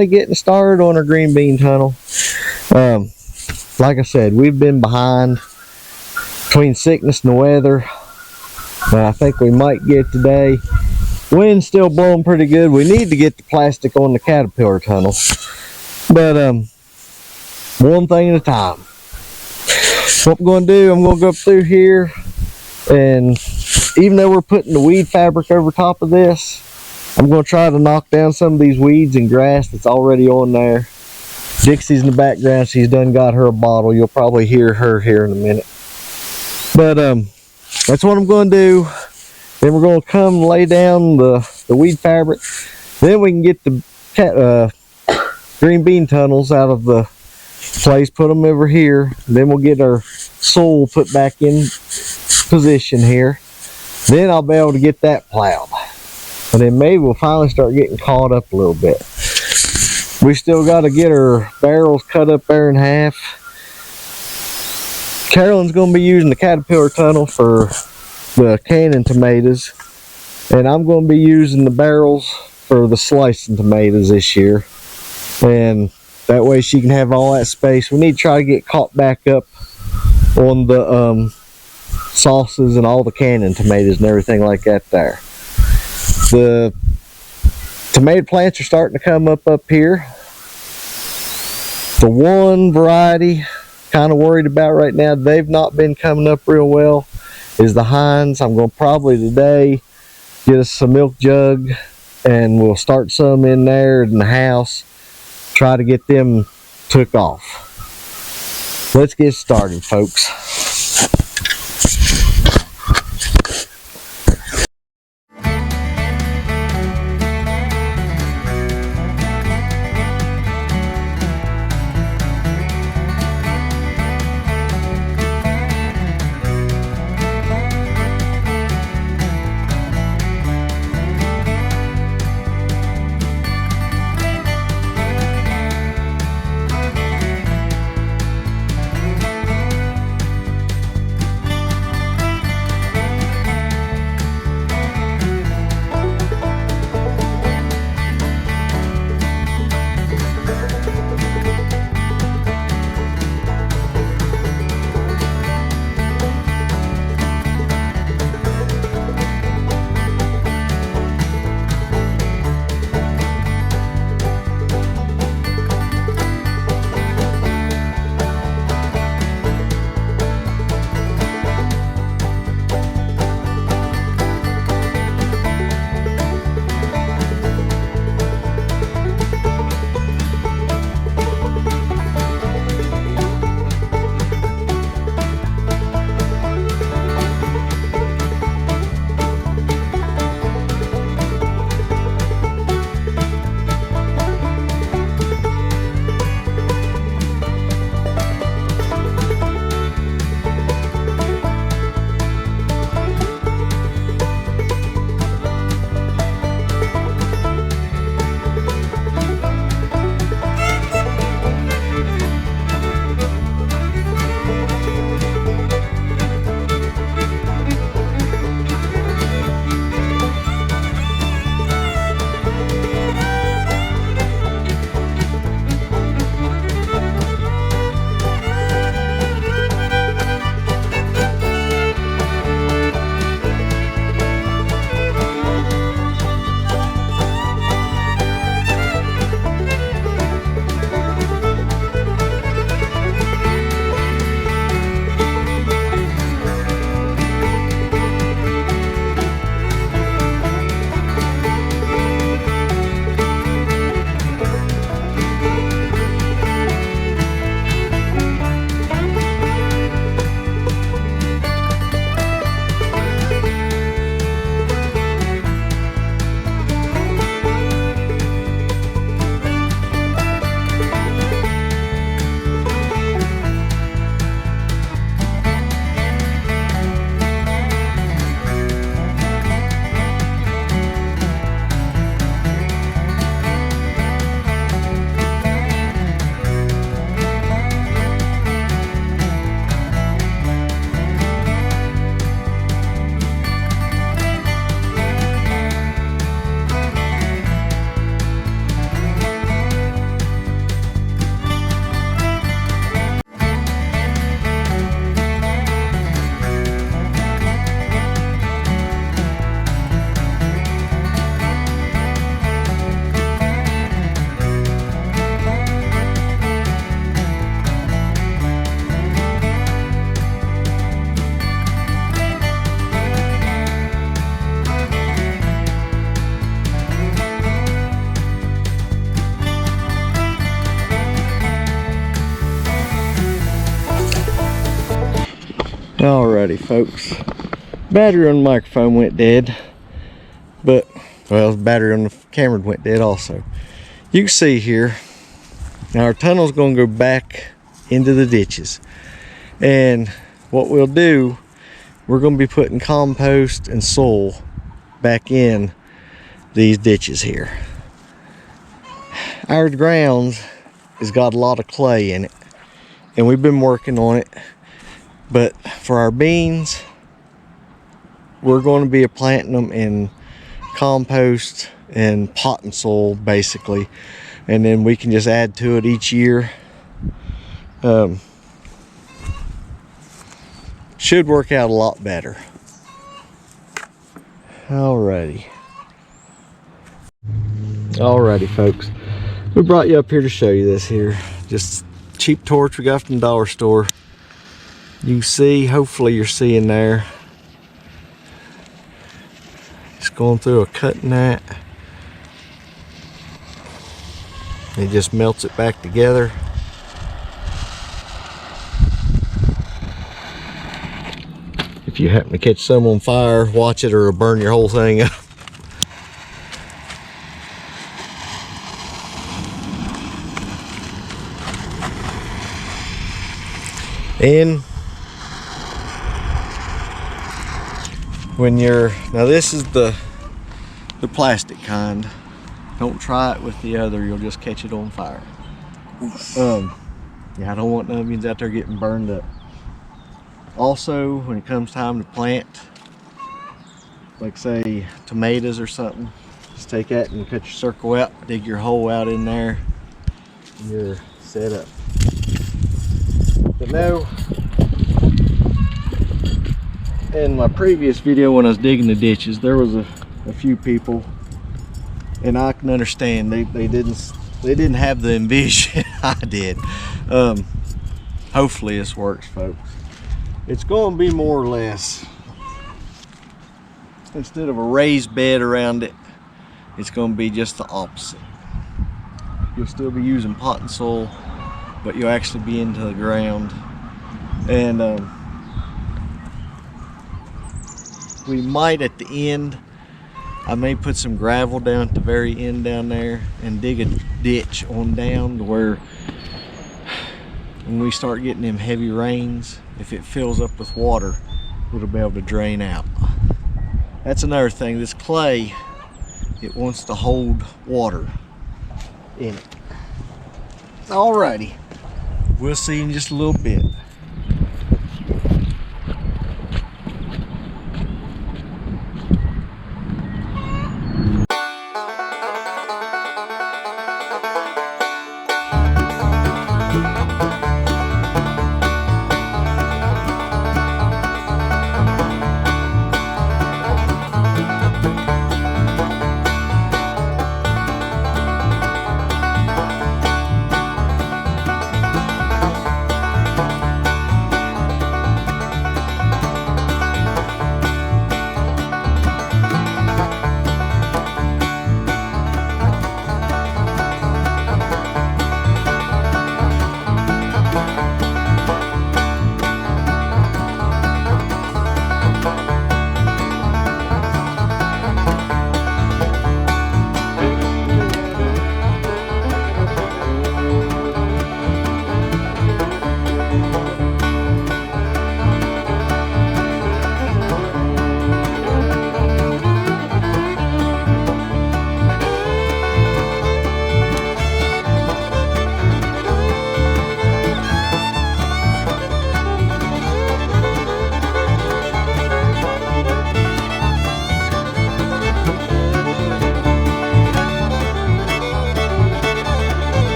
finally getting started on our green bean tunnel. Like I said, we've been behind between sickness and the weather. But I think we might get today. Wind's still blowing pretty good. We need to get the plastic on the caterpillar tunnel. But one thing at a time. What I'm going to do, I'm going to go up through here, and even though we're putting the weed fabric over top of this, I'm going to try to knock down some of these weeds and grass that's already on there. Dixie's in the background. She's done got her a bottle. You'll probably hear her here in a minute. But that's what I'm going to do. Then we're going to come lay down the weed fabric. Then we can get the green bean tunnels out of the place, put them over here. Then we'll get our soil put back in position here. Then I'll be able to get that plowed. And then maybe we'll finally start getting caught up a little bit. We still got to get our barrels cut up there in half. Carolyn's going to be using the caterpillar tunnel for the canning tomatoes, and I'm going to be using the barrels for the slicing tomatoes this year, and that way she can have all that space. We need to try to get caught back up on the sauces and all the canning tomatoes and everything like that there. The tomato plants are starting to come up here. The one variety kind of worried about right now, they've not been coming up real well, is the Heinz. I'm going to probably today get us some milk jug, and we'll start some in there in the house, try to get them took off. Let's get started, folks. Alrighty, folks. Battery on the microphone went dead, but, well, the battery on the camera went dead also. You can see here, now our tunnel's going to go back into the ditches. And what we'll do, we're going to be putting compost and soil back in these ditches here. Our ground has got a lot of clay in it, and we've been working on it. But for our beans, we're going to be planting them in compost and potting soil basically, and then we can just add to it each year. Should work out a lot better. Alrighty, folks, we brought you up here to show you this here. Just cheap torch we got from the dollar store. You can see, hopefully you're seeing there, it's going through a cutting mat. It just melts it back together. If you happen to catch some on fire, watch it or it'll burn your whole thing up. And when you're, now this is the plastic kind. Don't try it with the other, you'll just catch it on fire. Yeah, I don't want none of you out there getting burned up. Also, when it comes time to plant, like say tomatoes or something, just take that and cut your circle out, dig your hole out in there, and you're set up. But no, in my previous video when I was digging the ditches, there was a few people, and I can understand they didn't have the envision I did. Hopefully this works, folks. It's going to be more or less, instead of a raised bed around it, it's going to be just the opposite. You'll still be using potting soil, but you'll actually be into the ground. And we might at the end, I may put some gravel down at the very end down there and dig a ditch on down to where when we start getting them heavy rains, if it fills up with water, it'll be able to drain out. That's another thing, this clay, it wants to hold water in it. Alrighty, we'll see you in just a little bit.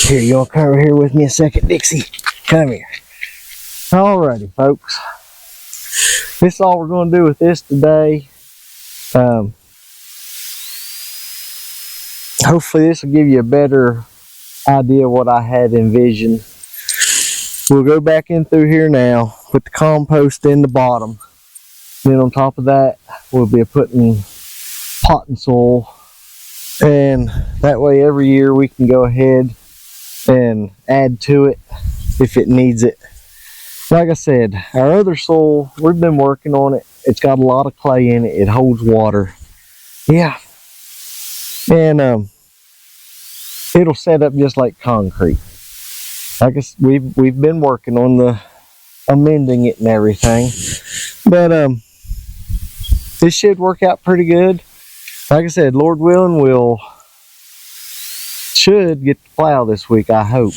Here, you want to come over here with me a second, Dixie? Come here. Alrighty, folks. This is all we're going to do with this today. Hopefully this will give you a better idea of what I had envisioned. We'll go back in through here now, put the compost in the bottom. Then on top of that, we'll be putting potting soil. And that way every year we can go ahead and add to it if it needs it. Like I said, our other soil, we've been working on it. It's got a lot of clay in it. It holds water. Yeah. And it'll set up just like concrete. Like I said, we've been working on the amending it and everything. But this should work out pretty good. Like I said, Lord willing, we'll should get the plow this week, I hope.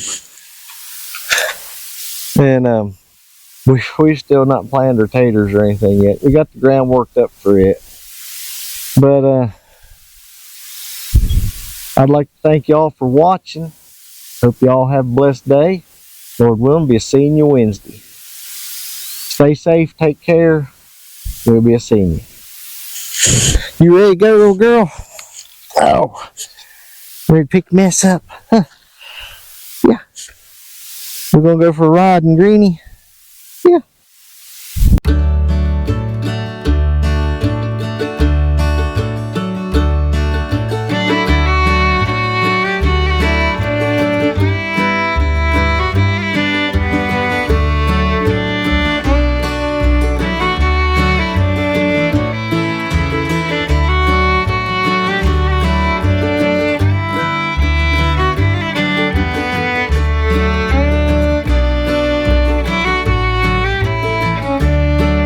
And we've still not planted our taters or anything yet. We got the ground worked up for it. But I'd like to thank y'all for watching. Hope y'all have a blessed day. Lord willing, be seeing you Wednesday. Stay safe, take care. We'll be seeing you. You ready to go, little girl? Oh, ready to pick the mess up? Huh. Yeah. We're going to go for a ride and Greenie? Yeah.